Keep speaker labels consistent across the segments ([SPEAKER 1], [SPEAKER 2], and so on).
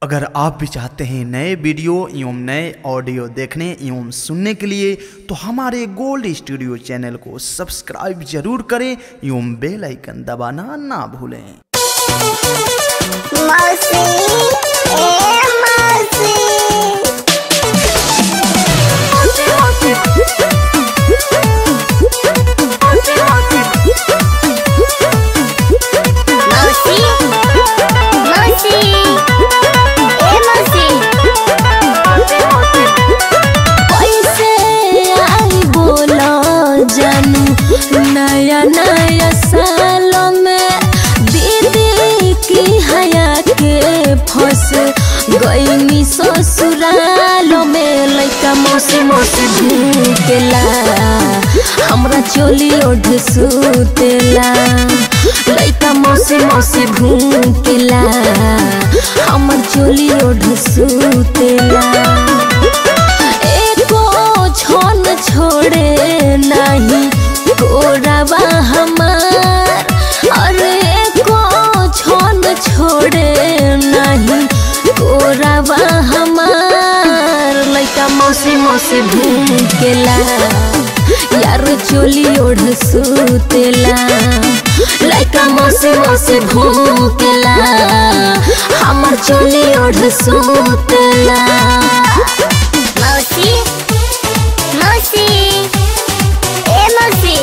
[SPEAKER 1] अगर आप भी चाहते हैं नए वीडियो एवं नए ऑडियो देखने एवं सुनने के लिए तो हमारे गोल्ड स्टूडियो चैनल को सब्सक्राइब जरूर करें एवं बेल आइकन दबाना ना भूलें।
[SPEAKER 2] नया नया सालों में दीदी की हया के फंस गई ससुरालों में। लइका मौसी मौसी भूकेला हमरा चोली ओढ़ सुतेला। लइका मौसी मौसी भूकेला हमर चोली ओढ़ सुतेला। एको छन छोड़े नहीं कोरावा हमार, अरे को छन छोड़े नहीं कोरावा हमार। लइका मौसी मौसी भूकेला यार चोली ओढ़ सुतेला। लइका मौसी मौसी भूकेला हमर चोली ओढ़ सुतेला।
[SPEAKER 3] मौसी मौसी मौसी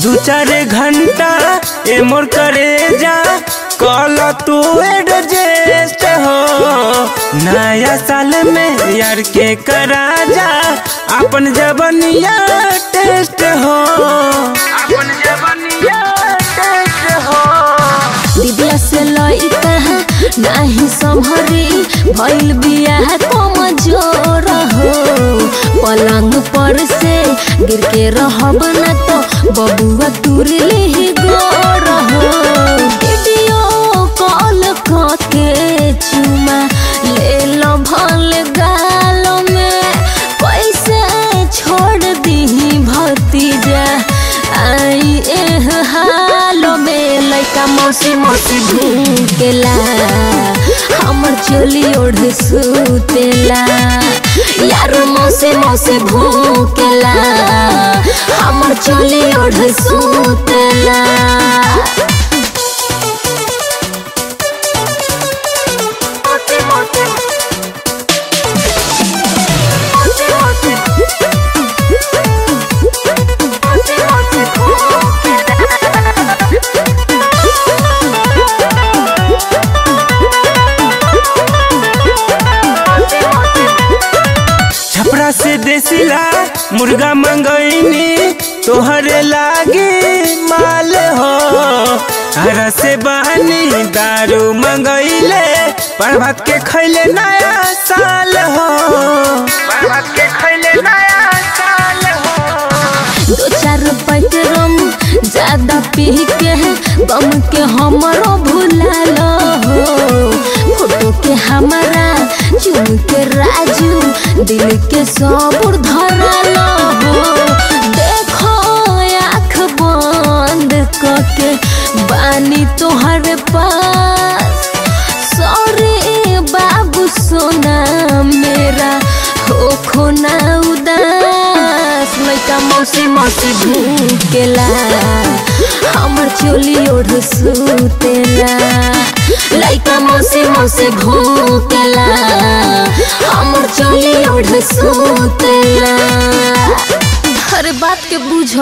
[SPEAKER 4] दू चार घंटा ए मोर करे जा कल तू एडजस्ट हो। नया साल में यार के करा जा अपन जबनिया टेस्ट हो। अपन जबनिया टेस्ट हो।
[SPEAKER 2] दीदिया से लइका नहीं संभरी भइल बियाह कमजोर हो। पलंग पर से गिर के रहब न तो बबुआ तुर ली गोर हो। वीडियो कॉल के चुमा ले लो भल गाल में। कैसे छोड़ दी भतीजा आई एह हाल में। लइका मौसी मौसी भूकेला हमर चोली ओढ़ सुतेला। यार मौसी मौसी भूकेला हमर चोली ओढ़ सुतेला।
[SPEAKER 4] छपरा से देसिला मुर्गा मंगईनी तोहरे लागे माल हो। हरा से बहनी दारू मंगईले प्रभात के खैले नया साल हो। प्रभात के खैले नया साल हो।
[SPEAKER 2] दो चार पैक रम ज्यादा पी के गम के हमरो भुला लो हो। फोटो के हमारा चुन के राजू दिल के सबूर धरा लो हो। देखो आँख बंद करके बानी तोहरे पास। सॉरी बाबू सोना मेरा हो खोना उदास। लइका मौसी मौसी भूकेला हमर चोली ओढ़ सुतेला। लइका मौसी मौसी भूकेला हमर चोली ओढ़ सुतेला। हर बात के बुझ